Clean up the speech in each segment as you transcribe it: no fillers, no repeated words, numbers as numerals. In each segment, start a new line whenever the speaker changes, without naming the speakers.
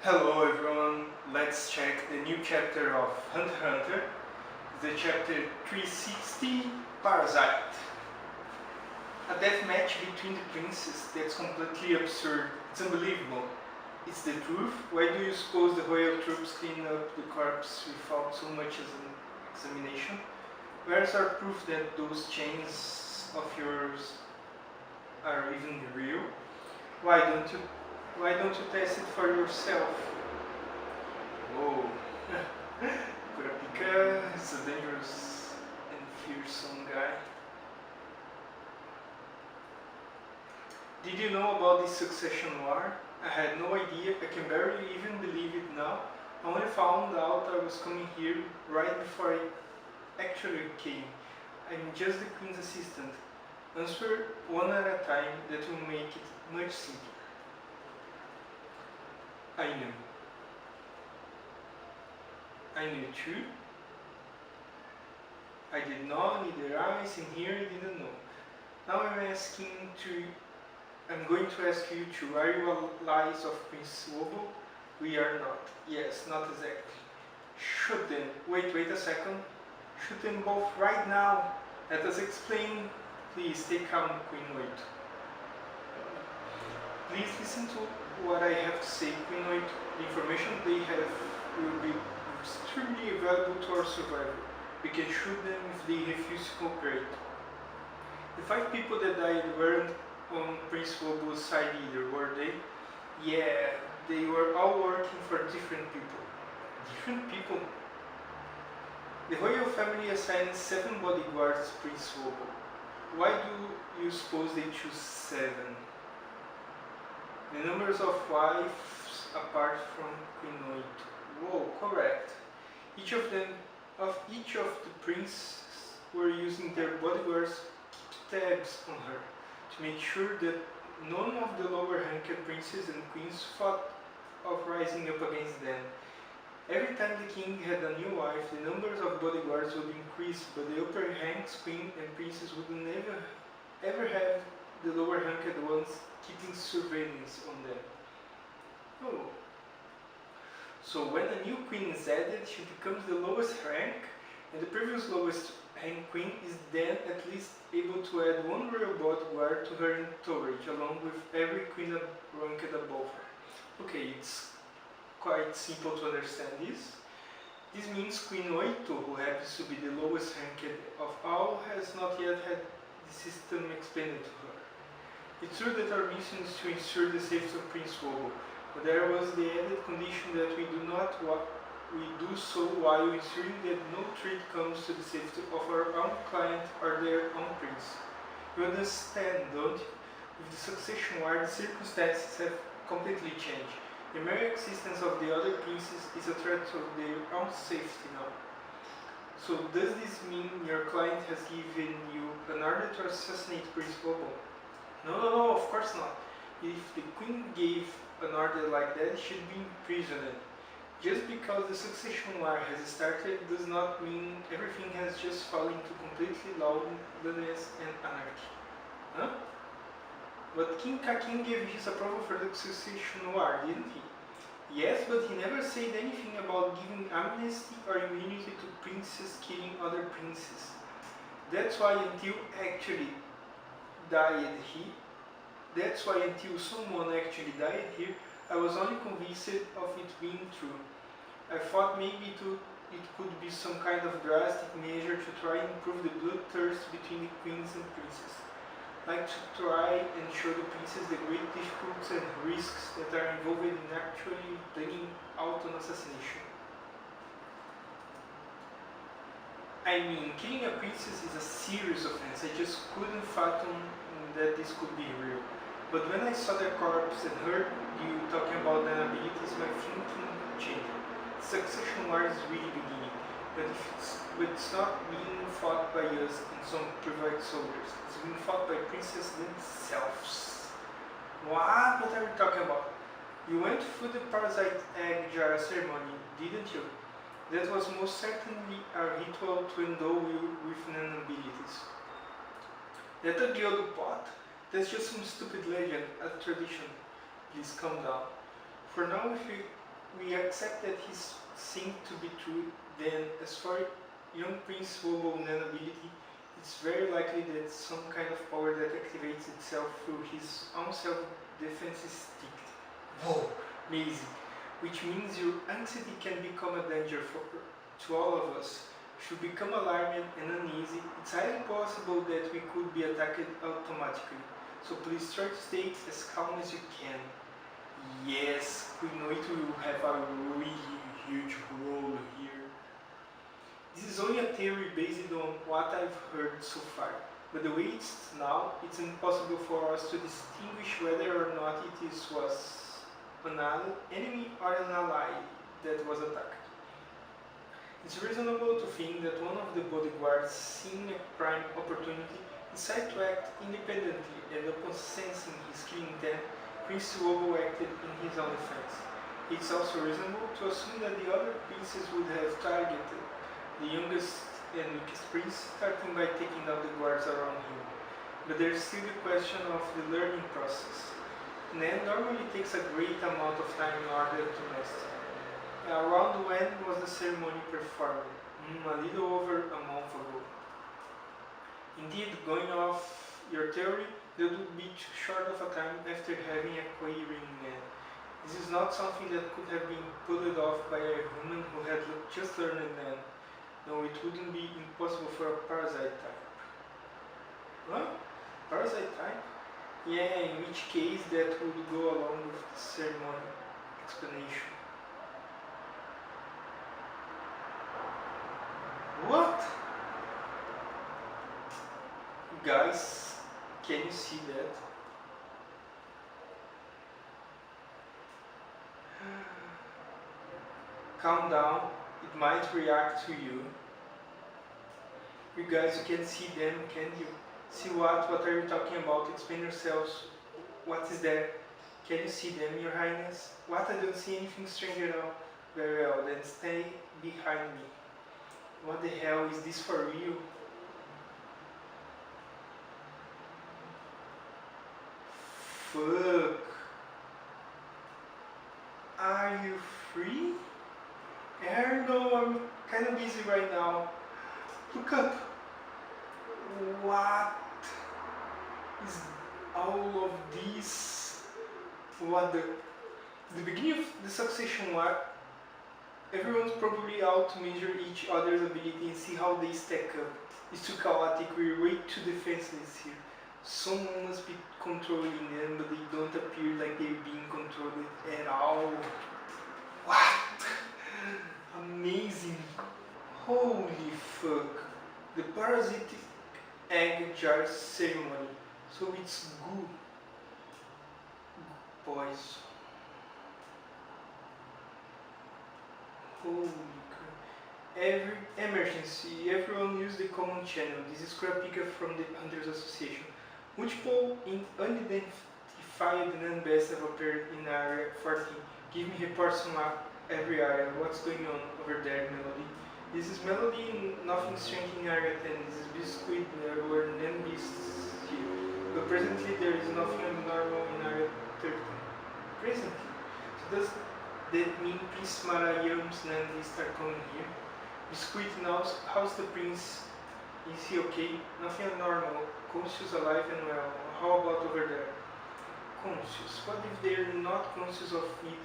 Hello everyone, let's check the new chapter of Hunter x Hunter, the chapter 360, Parasite. A death match between the princes that's completely absurd, it's unbelievable. It's the truth, why do you suppose the royal troops clean up the corpse without so much as an examination? Where's our proof that those chains of yours are even real? Why don't you why don't you test it for yourself? Whoa. Kurapika is a dangerous and fearsome guy. Did you know about this succession war? I had no idea, I can barely even believe it now. I only found out I was coming here right before I actually came. I'm just the queen's assistant. Answer one at a time, that will make it much simpler. I knew. I knew too. I did not, neither eyes in here didn't know. Now I'm going to ask you two, are you allies of Prince Wobo? We are not. Yes, not exactly. Shoot them. Wait a second. Shoot them both right now. Let us explain. Please, take calm, Queen Wait. Please listen to what I have to say, Queen Wait. The information they have will be extremely valuable to our survival. We can shoot them if they refuse to cooperate. The 5 people that died weren't on Prince Wobo's side either, were they? Yeah, they were all working for different people. Different people? The royal family assigned 7 bodyguards to Prince Wobo. Why do you suppose they choose 7? The numbers of wives apart from Queen Oito. Whoa, correct. Each of the princes were using their bodyguards to keep tabs on her, to make sure that none of the lower-ranked princes and queens thought of rising up against them. Every time the king had a new wife, the numbers of bodyguards would increase, but the upper ranks, queen and princess would never ever have the lower-ranked ones keeping surveillance on them. Oh. So when a new queen is added, she becomes the lowest rank, and the previous lowest rank queen is then at least able to add 1 royal bodyguard to her entourage, along with every queen ranked above her. Okay, it's quite simple to understand this. This means Queen Oito, who happens to be the lowest ranked of all, has not yet had the system explained to her. It's true that our mission is to ensure the safety of Prince Wobo, but there was the added condition that we do so while ensuring that no threat comes to the safety of our own client or their own prince. You understand, don't you? With the succession war, the circumstances have completely changed. The mere existence of the other princes is a threat to their own safety now. So does this mean your client has given you an order to assassinate Prince Wobo? No, of course not. If the queen gave an order like that, she should be imprisoned. Just because the succession war has started does not mean everything has just fallen into completely lawlessness and anarchy. Huh? But King Kakin gave his approval for the succession war, didn't he? Yes, but he never said anything about giving amnesty or immunity to princes killing other princes. That's why until someone actually died here, I was only convinced of it being true. I thought maybe it could be some kind of drastic measure to try and improve the bloodthirst between the queens and princes. Like to try and show the princes the great difficulties and risks that are involved in actually planning out an assassination. I mean, killing a princess is a serious offense. I just couldn't fathom that this could be real. But when I saw their corpse and heard you talking about their abilities, my thinking changed. Succession war is really beginning, but it's not being fought by us and some private soldiers. It's being fought by princes themselves. What are you talking about? You went through the parasite egg jar ceremony, didn't you? That was most certainly a ritual to endow you with non-abilities. That a Diodo pot? That's just some stupid legend, a tradition. Please calm down. For now, we accept that he's seemed to be true, then as for young Prince Wobo ability, it's very likely that some kind of power that activates itself through his own self-defense is sticked. Whoa, amazing. Which means your anxiety can become a danger to all of us. Should become alarmed and uneasy, it's highly possible that we could be attacked automatically. So please try to stay as calm as you can. Yes, Kunoit will have a really huge role here. This is only a theory based on what I've heard so far, but the way it's now, it's impossible for us to distinguish whether or not was an enemy or an ally that was attacked. It's reasonable to think that one of the bodyguards, seeing a prime opportunity, decided to act independently, and upon sensing his killing intent, Prince Wobo acted in his own defense. It's also reasonable to assume that the other princes would have targeted the youngest and weakest prince, starting by taking out the guards around him. But there's still the question of the learning process. Nan normally takes a great amount of time in order to master. Around when was the ceremony performed? A little over a month ago. Indeed, going off your theory, that would be too short of a time after having a quivering man. This is not something that could have been pulled off by a human who had just learned Nan. No, it wouldn't be impossible for a parasite type. What? Parasite type? Yeah, in which case that would go along with the ceremony explanation. What? Guys, can you see that? Calm down, it might react to you. You guys, you can see them, can't you? See what? What are you talking about? Explain yourselves. What is there? Can you see them, your highness? What? I don't see anything strange at all. Very well, then stay behind me. What the hell, is this for real? Fuck. Are you free? No, I'm kinda busy right now. Look up. What is all of this? What the beginning of the succession war, everyone's probably out to measure each other's ability and see how they stack up. It's too chaotic, we're way too defenseless here. Someone must be controlling them, but they don't appear like they're being controlled at all. What? Amazing. Holy fuck. The parasitic egg jar ceremony. So it's goo. Boys. Holy crap. Every emergency, everyone use the common channel. This is crap pickup from the Hunters Association. Multiple unidentified non-best have appeared in area 14. Give me reports from every area. What's going on over there, Melody? This is Melody, nothing strange in area 10. This is Biscuit, there were non-beasts here. But presently there is nothing abnormal in area 13. Presently? So does that mean Prince Marayam's non-beasts are coming here? Biscuit knows, how's the prince? Is he okay? Nothing abnormal. Conscious, alive and well. How about over there? Conscious. What if they're not conscious of it?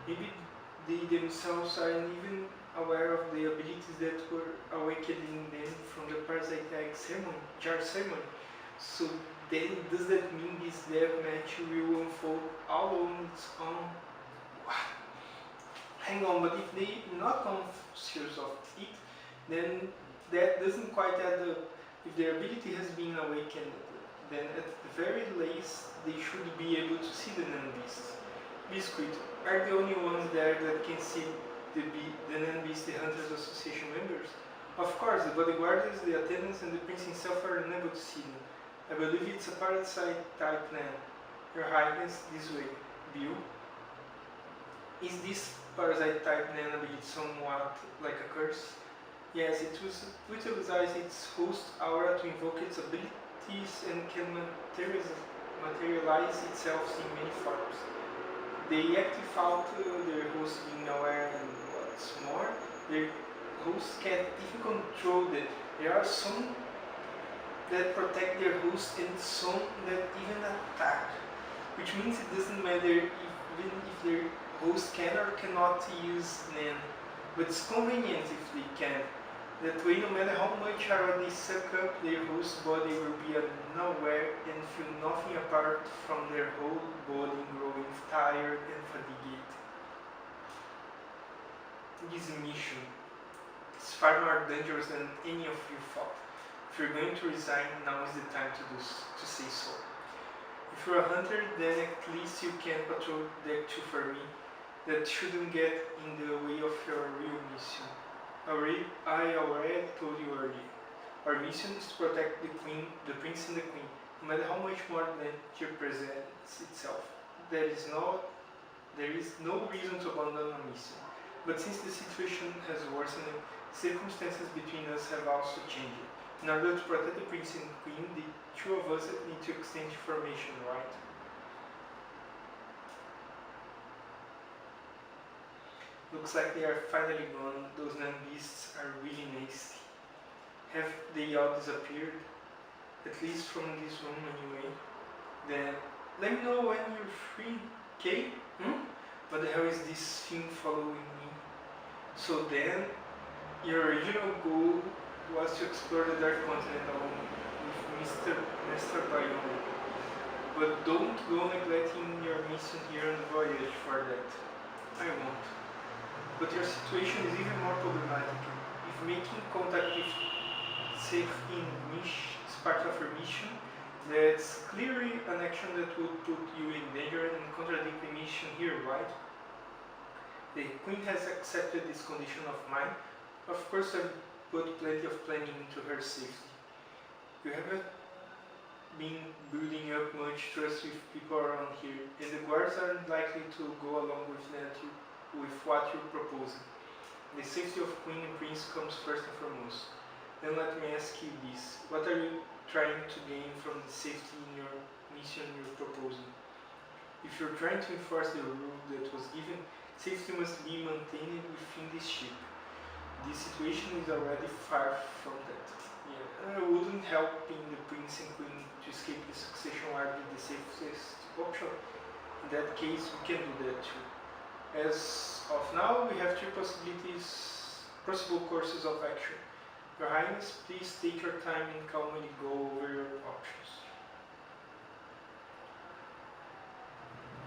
Maybe they themselves aren't even aware of the abilities that were awakening them from the parasite egg ceremony, jar ceremony. So then, does that mean this death match will unfold all on its own? What? Hang on, but if they're not conscious of it, then that doesn't quite add up. If their ability has been awakened, then at the very least they should be able to see the non-beasts. Biscuit are the only ones there that can see the non-beast, the Hunters Association members. Of course, the bodyguards, the attendants, and the prince himself are unable to see them. I believe it's a parasite type man. Your Highness, this way. Bill? Is this parasite type man ability somewhat like a curse? Yes, it utilizes its host aura to invoke its abilities and can materialize itself in many forms. They active out their host being host can't even control that. There are some that protect their host and some that even attack. Which means it doesn't matter even if their host can or cannot use NAN. But it's convenient if they can. That way, no matter how much arrow they suck up, their host body will be unaware and feel nothing apart from their whole body growing tired and fatigued. This mission is far more dangerous than any of you thought. If you're going to resign, now is the time to say so. If you're a hunter, then at least you can patrol deck 2 for me. That shouldn't get in the way of your real mission. I already told you earlier. Our mission is to protect the queen, the prince and the queen, no matter how much more danger presents itself. There is no reason to abandon our mission. But since the situation has worsened, circumstances between us have also changed. In order to protect the prince and queen, the two of us need to exchange information, right? Looks like they are finally gone. Those non beasts are really nasty. Have they all disappeared? At least from this room anyway. Then let me know when you're free, okay? What the hell is this thing following me? So then, your original goal was to explore the Dark Continent alone with Master Biome. But don't go neglecting your mission here on the voyage for that. I won't. But your situation is even more problematic. If making contact with safety is part of your mission, that's clearly an action that would put you in danger and contradict the mission here, right? The Queen has accepted this condition of mine. Of course, I've put plenty of planning into her safety. You haven't been building up much trust with people around here, and the guards aren't likely to go along with what you're proposing. The safety of Queen and Prince comes first and foremost. Then let me ask you this. What are you trying to gain from the safety in your mission you're proposing? If you're trying to enforce the rule that was given, safety must be maintained within this ship. This situation is already far from that. Yeah, I wouldn't helping the Prince and Queen to escape the succession would be the safest option. In that case, we can do that too. As of now, we have two possible courses of action. Your Highness, please take your time and calmly go over your options.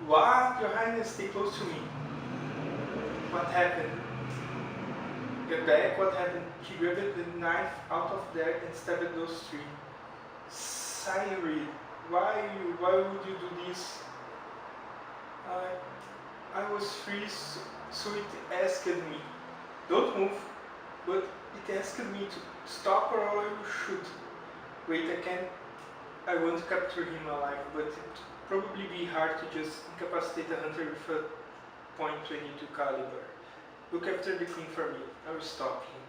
What? Your Highness, stay close to me. What happened? Get back, what happened? He grabbed the knife out of there and stabbed at those three. Cyril, why would you do this? I was free, so it asked me. Don't move, but it asked me to stop or I will shoot. Wait, I won't capture him alive, but it would probably be hard to just incapacitate a hunter with a .22 caliber. Look after the Queen for me, I will stop him.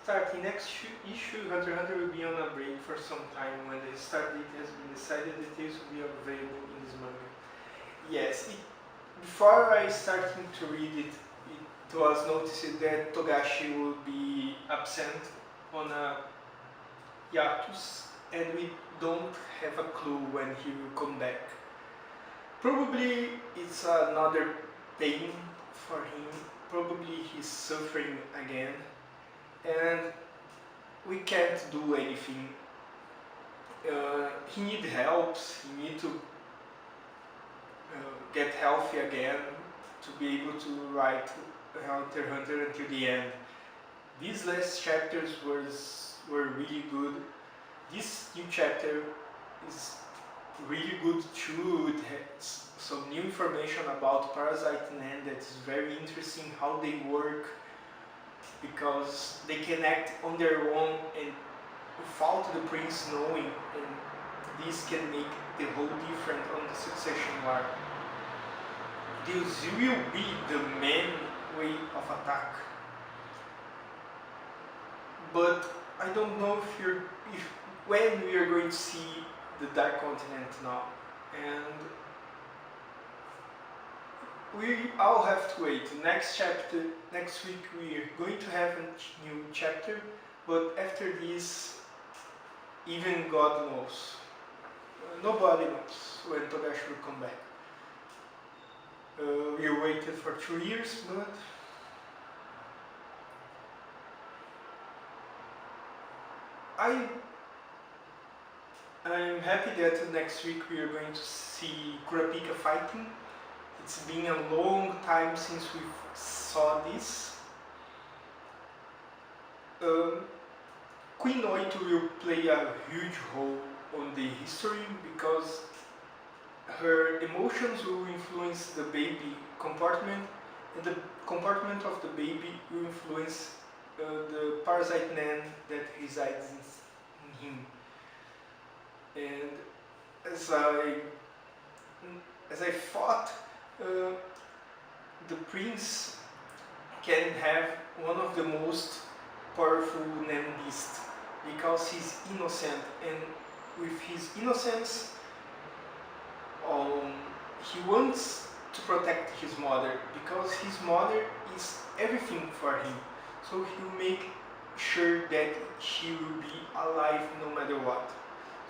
Starting next issue, Hunter x Hunter will be on a break for some time. When the start date has been decided, details will be available in this manga. Yes, before I started to read it, it was noticed that Togashi would be absent on a hiatus, and we don't have a clue when he will come back. Probably it's another pain for him, probably he's suffering again, and we can't do anything. He needs help, he needs to get healthy again to be able to write Hunter x Hunter until the end. These last chapters were really good. This new chapter is really good too. It has some new information about Parasite NAN that is very interesting, how they work, because they can act on their own and without the prince knowing, and this can make the whole difference on the succession war. This will be the main way of attack. But I don't know when we are going to see the Dark Continent now. And we all have to wait. Next chapter, next week we're going to have a new chapter, but after this, even God knows. Nobody knows when Togashi will come back. We waited for 2 years, but I'm happy that next week we are going to see Kurapika fighting. It's been a long time since we saw this. Queen Oito will play a huge role on the history because her emotions will influence the baby compartment, and the compartment of the baby will influence the parasite Nan that resides in him. And as I thought, the prince can have one of the most powerful Nan beasts because he's innocent, and with his innocence, he wants to protect his mother because his mother is everything for him. So he'll make sure that she will be alive no matter what.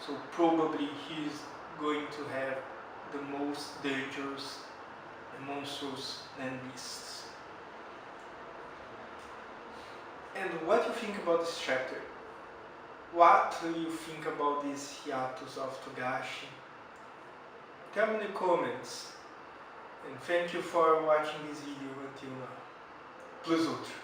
So probably he's going to have the most dangerous and monstrous Nan beasts. And what do you think about this chapter? What do you think about this hiatus of Togashi? Tell me in the comments. And thank you for watching this video until now. Plus outro.